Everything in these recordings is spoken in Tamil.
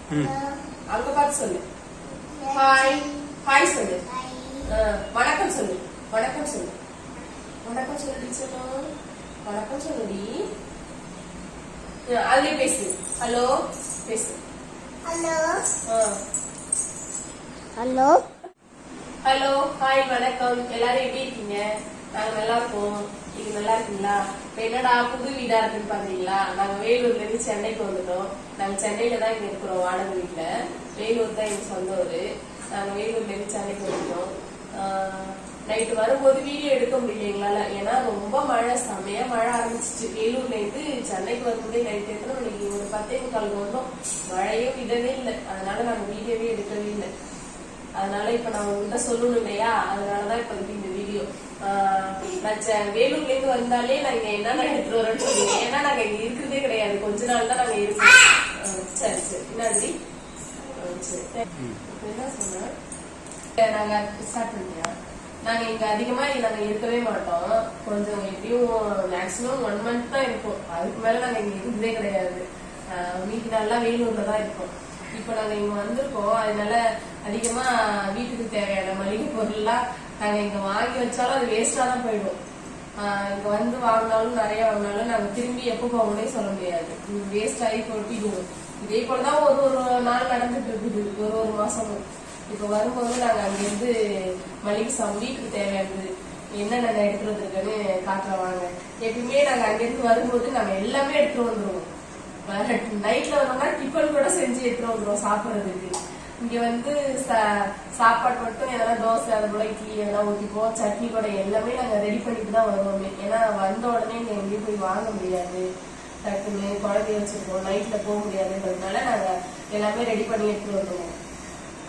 அங்க பார்த்து சொல்லு. ஹாய் ஹாய் சொல்லு. வணக்கம் சொல்லு. வணக்கம் சொல்லு. வணக்கம் சொல்லு டீச்சர். வணக்கம் சொல்லுடி. அதுலயே பேசு. ஹலோ பேசு. ஹலோ ஹலோ ஹலோ ஹாய் வணக்கம். எல்லாரும் எப்படி இருக்கீங்க? நாங்க நல்லா இருக்கோம். நீங்க நல்லா இருக்கீங்களா? இப்ப என்னடா புது வீடா இருக்குன்னு பாத்தீங்களா? நாங்க வேலூர்ல இருந்து சென்னைக்கு வந்துட்டோம். நாங்க சென்னையில தான் இங்க இருக்கிறோம் வாடகை வீட்டுல. வேலூர் தான் எங்க சொந்த ஊரு. நாங்க வேலூர்ல இருந்து சென்னைக்கு வந்துட்டோம். நைட்டு வரும்போது வீடியோ எடுக்க முடியல எங்களால. ஏன்னா ரொம்ப மழை, செமையா மழை ஆரம்பிச்சிச்சு. வேலூர்ல இருந்து சென்னைக்கு வரும்போதே நைட் எத்தனை மணிக்கு? ஒரு 10:15 வந்தோம். மழையே விடவே இல்லை. அதனால நாங்க வீடியோவே எடுக்கவே இல்லை. அதனால இப்ப நான் உங்ககிட்ட சொல்லணும் இல்லையா? அதனாலதான் இப்ப இந்த வீடியோ. வேலூர்ல இருந்து வந்தாலே நாங்க என்னென்ன எடுத்துட்டு வரோம்னு சொல்லுங்க. ஏன்னா நாங்க இங்க இருக்கிறதே கிடையாது. கொஞ்ச நாள் தான் நாங்க இருக்கோம். சரி சரி என்னடி? சரி என்ன சொன்ன? நாங்க ஸ்டார்ட் பண்ணியா? நாங்க இங்க அதிகமா நாங்க இருக்கவே மாட்டோம். கொஞ்சம் எப்படியும் மேக்சிமம் 1 மந்த் தான் இருப்போம். அதுக்கு மேல நாங்க இங்க இருந்ததே கிடையாது. மீதி நாள்லாம் வேலூர்ல தான் இருப்போம். இப்ப நாங்க இங்க வந்திருக்கோம். அதனால அதிகமா வீட்டுக்கு தேவையான மளிகை பொருள் எல்லாம் நாங்க இங்க வாங்கி வச்சாலும் அது வேஸ்டா தான் போயிடும். இங்க வந்து வாங்கினாலும் நிறைய வாங்கினாலும் நாங்க திரும்பி எப்ப போகணும்னே சொல்ல முடியாது. வேஸ்ட் ஆகி கொட்டிடுவோம். இதே போலதான் ஒரு நாள் நடந்துட்டு இருக்குது ஒரு மாசமும். இப்ப வரும்போது நாங்க அங்கிருந்து மளிகை சாமான் வீட்டுக்கு தேவையானது என்னென்ன எடுத்துட்டு வந்திருக்கேன்னு காட்டுறவாங்க. எப்பயுமே நாங்க அங்கிருந்து வரும்போது நாங்க எல்லாமே எடுத்துட்டு வந்துருவோம். நைட்ல வந்தோம்னா டிஃபன் கூட செஞ்சு எடுத்துட்டு வந்துருவோம் சாப்பிடுறதுக்கு. இங்க வந்து சாப்பாடு மட்டும் எதனா தோசை, அது போல இட்லி எதனா ஊத்திப்போம். சட்னி கூட எல்லாமே நாங்க ரெடி பண்ணிட்டு தான் வருவோமே. ஏன்னா வந்த உடனே இங்க எங்கேயும் போய் வாங்க முடியாது. டக்குன்னு குழந்தைய வச்சிருக்கோம், நைட்ல போக முடியாதுன்றதுனால நாங்க எல்லாமே ரெடி பண்ணி எடுத்துட்டு வந்துருவோம்.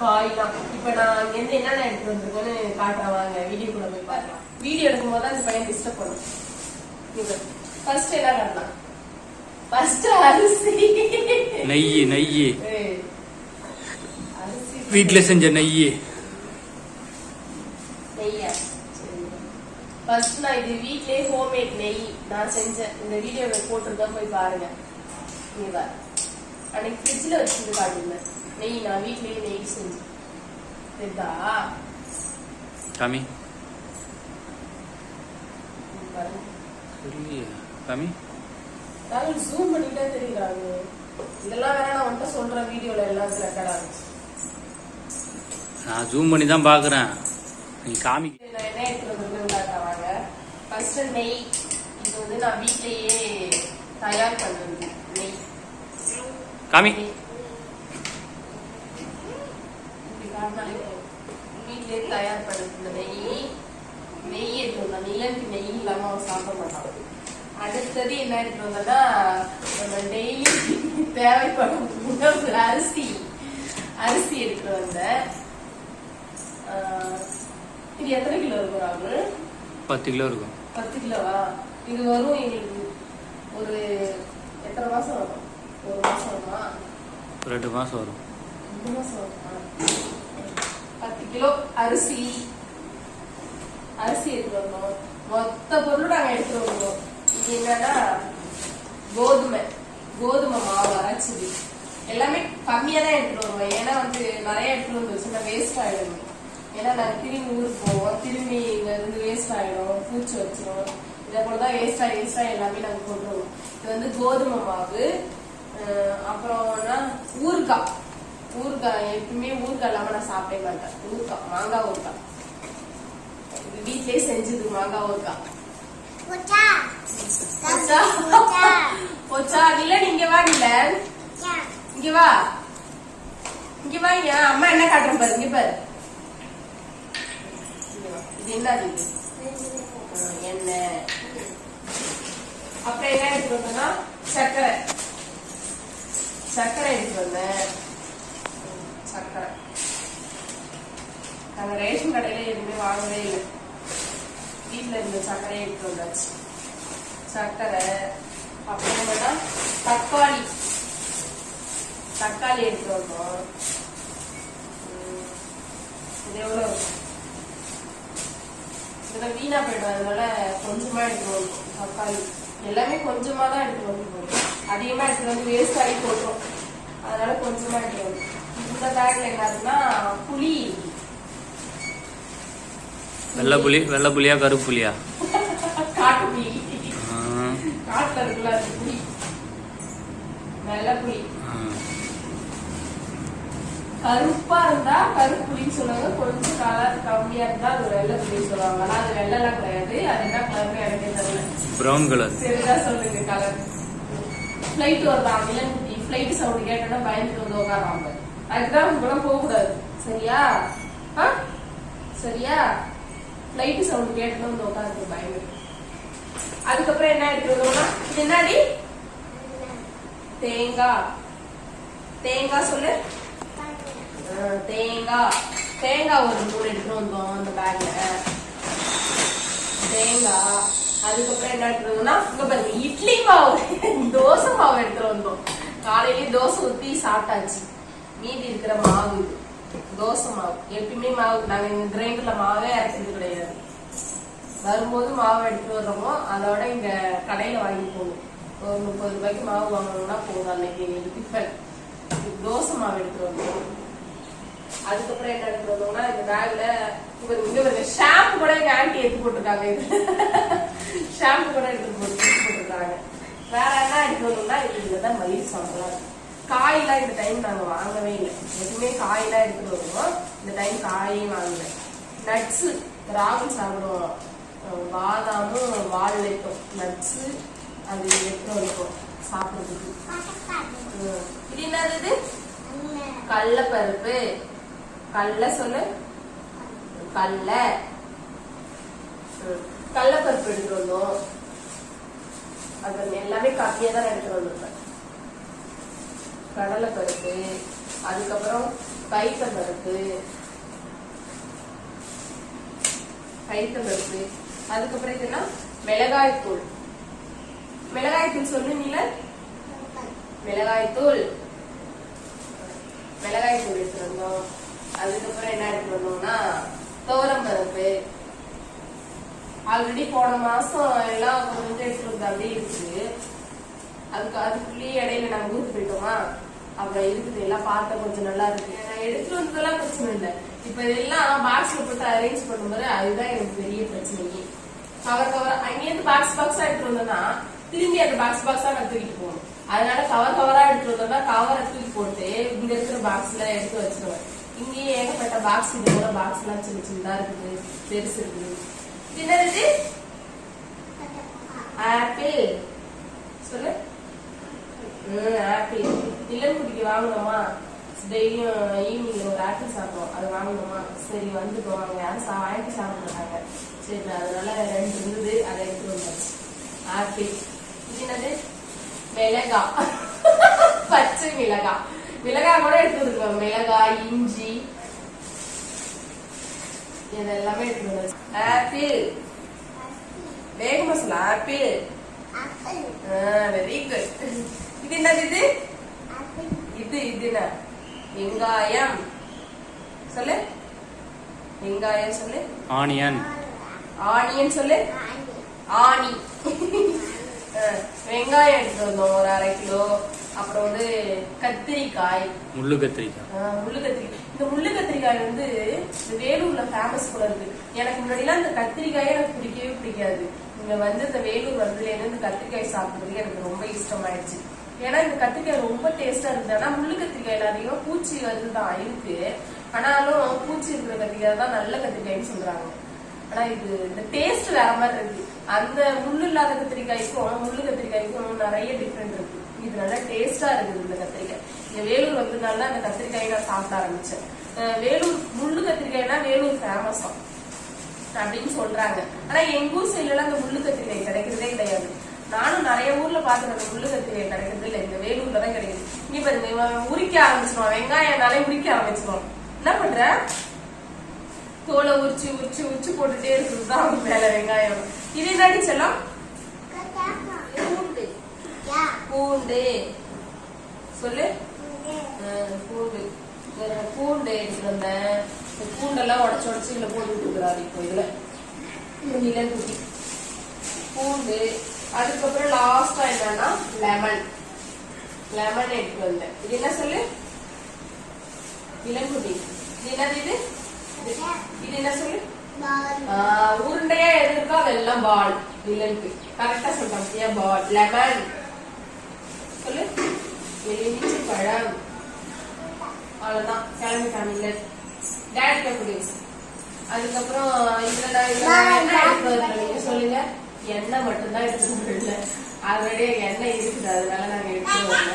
காய்லாம் இப்ப நான் அங்கிருந்து என்னென்ன எடுத்துட்டு வந்திருக்கோன்னு காட்டுறேன் வாங்க. வீடியோக்குள்ள போய் பாக்கலாம். வீடியோ எடுக்கும் போது அந்த பையன் டிஸ்டர்ப் பண்ணும். ஃபர்ஸ்ட் என்ன காட்டலாம்? ஃபர்ஸ்ட் அரிசி, நெய். நெய் வீட்ல செஞ்ச நெய். நெய்யா? ஃபர்ஸ்ட் நான் இது வீட்லயே ஹோம்மேட் நெய் நான் செஞ்சேன். இந்த வீடியோவை போட்டுருக்கேன், போய் பாருங்க. நீங்க அன்னைக்கு ஃப்ரிட்ஜ்ல வச்சுட்டு காட்டுங்க. நெய் நான் வீட்லயே நெய் செஞ்சேன். தெரியுதா? காமி காமி ஜூம் பண்ணிட்டே தெரியுறாங்க. இதெல்லாம் வேற நான் வந்துட்டு சொல்ற வீடியோல எல்லாம் ரெக்கார்ட் ஆகுது. நான் ஜூம் பண்ணி தான் பாக்குறேன். நீ காமி. நான் என்ன எடுத்துட்டு வாங்க. ஃபர்ஸ்ட் நெய். இது வந்து நான் வீட்லயே தயார் பண்றது நெய். காமி வீட்லயே தயார் பண்றது நெய். நெய் எடுத்து வந்தா நிலனுக்கு நெய் இல்லாம அவன் சாப்பிட மாட்டான். அடுத்தது என்ன எடுத்து வந்தோம்னா நம்ம டெய்லி தேவைப்படும் உணவு அரிசி. அரிசி எடுத்துட்டு வந்தேன். இது எத்தனை கிலோ இருக்கும் ராகுல்? 10 கிலோ இருக்கும். 10 கிலோவா? இது வரும் எங்களுக்கு ஒரு எத்தனை மாசம் வரும்? 1 மாசம் வருமா? 2 மாசம் வரும். 2 மாசம் வருமா? 10 கிலோ அரிசி எடுத்துட்டு வரணும். மொத்த பொருளும் நாங்க எடுத்துட்டு வருவோம். இது என்னன்னா கோதுமை மாவு அரைச்சது. எல்லாமே கம்மியா தான் எடுத்துட்டு வருவோம். ஏன்னா வந்து நிறைய எடுத்துட்டு வந்துச்சுன்னா வேஸ்ட் ஆயிடும். ஏன்னா நாங்க திரும்பி ஊருக்கு போவோம், திரும்பி இங்க இருந்து வேஸ்ட் ஆயிடும், பூச்சி வச்சிடும். இதை போலதான் வேஸ்ட் ஆகி எல்லாமே நாங்க கொண்டு வருவோம். இது வந்து கோதுமை மாவு. அப்புறம்னா ஊறுகாய் எப்பவுமே ஊறுகாய் இல்லாம நான் சாப்பிடவே மாட்டேன். ஊறுகாய், மாங்காய் ஊறுகாய். இது வீட்லயே செஞ்சது மாங்காய் ஊறுகாய். போச்சா? இல்ல நீங்க வா. இல்ல இங்க வா. இங்க வா. அம்மா என்ன காட்டுறேன் பாரு. இங்க பாரு. இது என்ன? எண்ணெய். அப்புறம் என்ன எடுத்து வந்தோம்னா சர்க்கரை எடுத்து வந்தேன். சர்க்கரை நாங்க ரேஷன் கடையில எதுவுமே வாங்கவே இல்லை. வீட்டுல இருந்த சர்க்கரையை எடுத்து வந்தாச்சு. சர்க்கரை. அப்புறம் என்னன்னா தக்காளி எடுத்து வந்தோம். இது எவ்வளவு? இதெல்லாம் வீணா போயிடும். அதனால கொஞ்சமா எடுத்து வந்தோம். தக்காளி எல்லாமே கொஞ்சமா தான் எடுத்து வந்து போடும். அதிகமா எடுத்து வந்து வேஸ்ட் ஆகி போட்டோம். அதனால கொஞ்சமா எடுத்துருவோம். இந்த பேக்ல என்னதுன்னா புளி. வெள்ளை புளியா கருப்பு புளியா? காட்டு புளி. காட்டுல இருக்குல்ல அது புளி. வெள்ளை புளி. கருப்பா இருந்தா கருப்பு புளின்னு சொல்லுவாங்க, கொஞ்சம் கலர் கம்மியா இருந்தா அது வெள்ளை புளின்னு சொல்லுவாங்க. ஆனா அது வெள்ளைலாம் கிடையாது. அது என்ன கலர்னு எனக்கே தெரியல. Brown colour. சரிதான் சொல்லுங்க கலர். ஃபிளைட் வருதா இளங்குட்டி, ஃபிளைட் சவுண்ட் கேட்டோன்னா பயந்துட்டு வந்து உட்காராங்க. அதுக்குதான் உங்களாம் போக கூடாது. சரியா? சரியா? ஃபிளைட் சவுண்ட் கேட்டோன்னு வந்து உட்காந்து பயந்துட்டு. அதுக்கப்புறம் என்ன எடுத்துக்கணும்னா இது என்னடி? தேங்காய். தேங்காய் சொல்லு. தேங்காய். தேங்காய் ஒரு 3 எடுத்துட்டு வந்தோம் அந்த பேக்ல. தேங்காய். அதுக்கப்புறம் என்ன எடுத்துருந்தோம்னா இங்க பாருங்க இட்லி மாவு, தோசை மாவு எடுத்துட்டு வந்தோம். காலையிலேயே தோசை ஊத்தி சாப்பிட்டாச்சு. மீதி இருக்கிற மாவு இது தோசை மாவு. எப்பயுமே மாவு நாங்க இந்த கிரைண்டர்ல மாவே அரைக்கிறது கிடையாது. வரும்போது மாவு எடுத்துட்டு வர்றோமோ அதோட இங்க கடையில வாங்கி போகணும். ஒரு 30 ரூபாய்க்கு மாவு வாங்கணும்னா போதும். அன்னைக்கு எங்களுக்கு டிஃபன் தோசை மாவு எடுத்துட்டு வந்தோம். அதுக்கப்புறம் என்ன எடுத்துட்டு வந்தோம்னா இந்த பேக்ல இங்க ஷாம்பு கூட எங்க ஆண்டி எடுத்து போட்டுருக்காங்க. இது ஷாம்பு கூட எடுத்து போட்டுருக்காங்க. வேற என்ன எடுத்து வந்தோம்னா இதுலதான் மளிகை சாப்பிடலாம். காயெல்லாம் இந்த டைம் நாங்க வாங்கவே இல்லை. எப்பவுமே காயெல்லாம் எடுத்துட்டு வருவோம். இந்த டைம் காயே வாங்கல. நட்ஸ் ராகுல் சாப்பிடுவோம். பாதாமும் வால்நட்டும் நட்ஸ் அது எடுத்து வந்துடும் சாப்பிடுறதுக்கு. இது என்னது? கடலைப்பருப்பு. கடலை சொல்லு. கடலைப்பருப்பு எடுத்து வந்தோம். அது எல்லாமே கம்மியா தான் எடுத்து வந்திருப்பேன். கடலைப்பருப்பு, அதுக்கப்புறம் பைத்தம்பருப்பு, அதுக்கப்புறம் இதெல்லாம் மிளகாய்த்தூள். மிளகாய்த்தூள் சொல்லு நீல. மிளகாய்த்தூள் எடுத்து வந்தோம். அதுக்கப்புறம் என்ன எடுத்து வந்தோம்னா துவரம் பருப்பு. ஆல்ரெடி போன மாசம் எல்லாம் கொஞ்சம் எடுத்துட்டு வந்து அப்படியே இருக்குது. அதுக்குள்ளேயே இடையில நாங்க ஊருக்கு போயிட்டோமா, அப்புறம் இருக்குது எல்லாம் பார்த்த கொஞ்சம் நல்லா இருக்கு. நான் எடுத்துட்டு வந்ததெல்லாம் பிரச்சனை இல்லை. இப்ப இதெல்லாம் பாக்ஸ்ல போட்டு அரேஞ்ச் பண்ணும்போது அதுதான் எனக்கு பெரிய பிரச்சனையே. கவர் அங்கேயிருந்து பாக்ஸா எடுத்துட்டு வந்தோம்னா திரும்பி அந்த பாக்ஸா நான் தூக்கிட்டு போகணும். அதனால கவரா எடுத்துட்டு வந்தோம்னா கவரை தூக்கி போட்டு இங்க இருக்கிற பாக்ஸ்ல எடுத்து வச்சிருவேன். இங்கேயே ஏகப்பட்ட பாக்ஸ், இது கூட பாக்ஸ் எல்லாம் சின்ன சின்னதா இருக்குது, பெருசு இருக்குது. என்னது? ஆப்பிள் சொல்லு. ஆப்பிள் இளங்குட்டிக்கு வாங்கணுமா? டெய்லியும் ஈவினிங் ஒரு ஆப்பிள் சாப்பிடுவோம். அது வாங்கணுமா? சரி வந்துட்டோம். அவங்க யாரும் வாங்கி சாப்பிட மாட்டாங்க. சரி அதனால 2 இருந்தது, அதை எடுத்து வந்தாச்சு. ஆப்பிள். இது என்னது? மிளகாய். பச்சை மிளகாய் கூட எடுத்து வந்துருக்கோம். மிளகாய், இஞ்சி இதெல்லாமே எடுத்து வந்தாச்சு. ஆப்பிள் வேகமா சொல்ல. ஆப்பிள். Very good. இது என்னது? இது என்ன? வெங்காயம் சொல்லு. வெங்காயம் சொல்லு. ஆனியன் சொல்லு. ஆனி. வெங்காயம் எடுத்து வந்தோம் ஒரு 1/2 கிலோ. அப்புறம் வந்து கத்திரிக்காய், முள்ளு கத்திரிக்காய். இந்த முள்ளு கத்திரிக்காய் வந்து வேலூர்ல ஃபேமஸ் கூட இருக்கு. எனக்கு முன்னாடிலாம் இந்த கத்திரிக்காயே எனக்கு பிடிக்கவே பிடிக்காது. இங்க வந்து இந்த வேலூர் வந்ததுல இருந்து இந்த கத்திரிக்காய் சாப்பிடுறதுக்கு எனக்கு ரொம்ப இஷ்டமாயிடுச்சு. ஏன்னா இந்த கத்திரிக்காய் ரொம்ப டேஸ்டா இருக்குது. ஆனா முள்ளு கத்திரிக்காயில அதிகம் பூச்சி வந்துதான் இருக்கு. ஆனாலும் பூச்சி இருக்கிற கத்திரிக்காய் தான் நல்ல கத்திரிக்காய்ன்னு சொல்றாங்க. ஆனா இது இந்த டேஸ்ட் வேற மாதிரி இருக்கு. அந்த முள்ளு இல்லாத கத்திரிக்காய்க்கும் முள்ளு கத்திரிக்காய்க்கும் நிறைய டிஃபரெண்ட் இருக்கு. இது நல்லா டேஸ்டா இருக்குது இந்த கத்திரிக்காய். இந்த வேலூர் வந்ததுனால அந்த கத்திரிக்காய் நான் சாப்பிட ஆரம்பிச்சேன். வேலூர் முள்ளு கத்திரிக்காய்னா வேலூர் ஃபேமஸ் அப்படின்னு சொல்றாங்க. ஆனா எங்க ஊர் சைட்ல எல்லாம் அந்த முள்ளு கத்திரிக்காய் கிடைக்கிறதே கிடையாது. நானும் நிறைய ஊர்ல பாத்துறேன். அந்த முள்ளு கத்திரிக்காய் கிடைக்கிறது இல்லை. இந்த வேலூர்ல தான் கிடைக்குது. இங்க பாருங்க உரிக்க ஆரம்பிச்சிருவோம். வெங்காயம்னாலே உரிக்க ஆரம்பிச்சிருவோம். என்ன பண்ற? தோலை உரிச்சு போட்டுட்டே இருக்குதுதான் மேல வெங்காயம். இது என்னடி செல்லம்? பூண்டு சொல்லு. பூண்டு எடுத்துட்டு வந்தேன். பூண்டெல்லாம் உடச்சு இதுல போட்டு விட்டுக்கிறாரு. இப்போ இதுல இளங்குட்டி பூண்டு. அதுக்கப்புறம் லாஸ்டா என்னன்னா லெமன். லெமன் எடுத்து வந்தேன். இது என்ன சொல்லு? இளங்குடி. இது என்னது இது? இது என்ன சொல்லு? உருண்டையா எது இருக்கோ அதெல்லாம் பால். வில்லனுக்கு கரெக்டா சொல்றாங்க. பால். லெமன் சொல்லு. எலுமிச்சை பழம். அவ்வளவுதான். கிளம்பிட்டான் மில்லட். டேட் எப்படி? அதுக்கப்புறம் இதுல என்ன எடுத்து வரல நீங்க சொல்லுங்க. எண்ணெய் மட்டும்தான் எடுத்துட்டு வரல. ஆல்ரெடி எண்ணெய் இருக்குது, அதனால நாங்க எடுத்துட்டு வரல.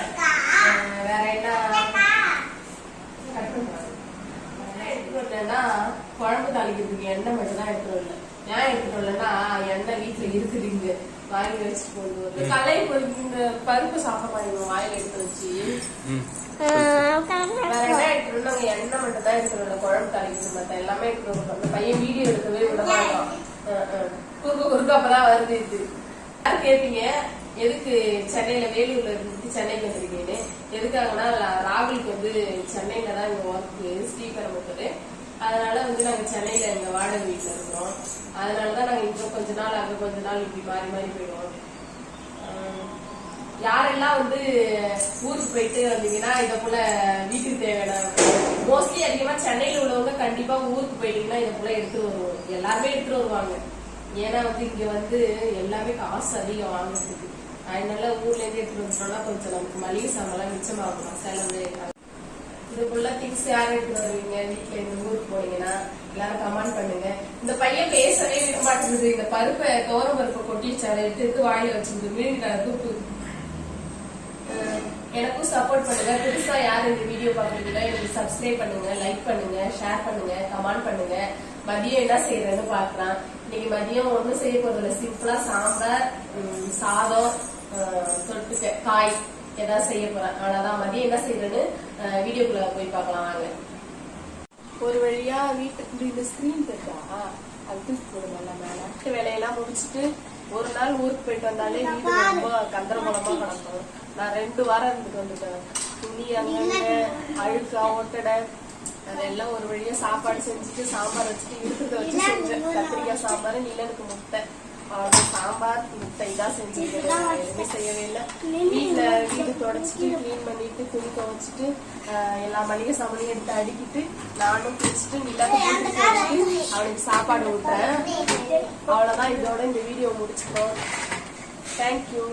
வேற என்ன எடுத்துட்டு வரலன்னா குழம்பு தாளிக்கிறதுக்கு எண்ணெய் மட்டும் தான் எடுத்துட்டு வரல. ஏன் எடுத்துட்டு வரலன்னா எண்ணெய் வீட்டுல இருக்குது, இங்க வாங்கி வச்சுட்டு கொண்டு வரல. கலை பொறுக்கு இந்த பருப்பு சாப்பிட வாயில எடுத்து வச்சு வேற என்ன எடுத்துட்டு நாங்க எண்ணெய் மட்டும் தான் எடுத்துட்டு வரல. குழம்பு தாளிக்கிறது மத்த எல்லாமே எடுத்துட்டு வரணும். அந்த பையன் வீடியோ எடுக்கவே விட மாட்டான். குறுக்க அப்பதான் வருது. இது யாரும் கேட்பீங்க எதுக்கு சென்னையில வேலூர்ல இருந்து சென்னைக்கு வந்திருக்கீங்கன்னு. எதுக்காகனா ராகுலுக்கு வந்து சென்னையில தான் இங்க ஒர்க்கு, ஸ்ரீபெரும்புத்தூர். அதனால வந்து நாங்க சென்னையில எங்க வாடகை வீட்டுல இருக்கிறோம். அதனாலதான் நாங்க இங்க கொஞ்ச நாள் அங்க கொஞ்ச நாள் இப்படி மாறி மாறி போயிடுவோம். யாரெல்லாம் வந்து ஊருக்கு போயிட்டு வந்தீங்கன்னா இத போல வீட்டுக்கு தேவையான மோஸ்ட்லி அதிகமா சென்னையில உள்ளவங்க கண்டிப்பா ஊருக்கு போயிட்டீங்கன்னா இத போல எடுத்துட்டு வருவோம். எல்லாருமே எடுத்துட்டு வருவாங்க. ஏன்னா வந்து இங்க வந்து எல்லாமே காசு அதிகம் வாங்குறதுக்கு. அதனால ஊர்ல இருந்து எடுத்துட்டு வந்துட்டோம்னா கொஞ்சம் நமக்கு மளிகை சாமான் மிச்சமாகும் செலவு. இதுக்குள்ள திங்ஸ் யாரும் எடுத்துட்டு வருவீங்க வீட்டுல இந்த ஊருக்கு போனீங்கன்னா எல்லாரும் கமெண்ட் பண்ணுங்க. இந்த பையன் பேசவே விட மாட்டேங்குது. இந்த பருப்பை தோரம் பருப்பை கொட்டிடுச்சு, அதை எடுத்து வாயில வச்சுருது. மீன் தூக்கு. எனக்கும் சப்போர்ட் பண்ணுங்க. புதுசா யாரும் இந்த வீடியோ பாக்குறீங்களா எனக்கு சப்ஸ்கிரைப் பண்ணுங்க, லைக் பண்ணுங்க, ஷேர் பண்ணுங்க, கமெண்ட் பண்ணுங்க. மதியம் என்ன செய்யறேன்னு பாக்கலாம். இன்னைக்கு மதியம் ஒண்ணும் செய்ய போறதில்ல. சிம்பிளா சாம்பார், சாதம், தொட்டுக்க காய் ஏதாவது செய்ய போறேன். அவ்வளவுதான். மதியம் என்ன செய்யறேன்னு வீடியோக்குள்ள போய் பார்க்கலாம் வாங்க. ஒரு வழியா வீட்டுக்கு இந்த ஸ்கிரீன் இருக்கா அது தூக்கி போடுங்க. மேல வேலையெல்லாம் முடிச்சுட்டு ஒரு நாள் ஊருக்கு போயிட்டு வந்தாலே வீடு ரொம்ப கந்தரமூலமா கிடக்கும். நான் 2 வாரம் இருந்துட்டு வந்துட்டேன். துணி அங்க அழுக்கா ஒட்டடை அதெல்லாம் ஒரு வழியா சாப்பாடு செஞ்சுட்டு சாம்பார் வச்சுட்டு இருக்கிறத வச்சு செஞ்சேன். கத்திரிக்காய் சாம்பார், நிலனுக்கு முட்டை, சாம்பார் முட்டை இதான் செஞ்சுருக்கேன். எதுவுமே செய்யவே இல்லை. வீட்டுல வீடு தொடச்சிட்டு கிளீன் பண்ணிட்டு துணி துவைச்சிட்டு எல்லா மளிகை சாமானையும் எடுத்து அடுக்கிட்டு நானும் குளிச்சுட்டு நிலாக்கு அவனுக்கு சாப்பாடு விட்டேன். அவ்வளவுதான். இதோட இந்த வீடியோ முடிச்சுக்கோம். தேங்க்யூ.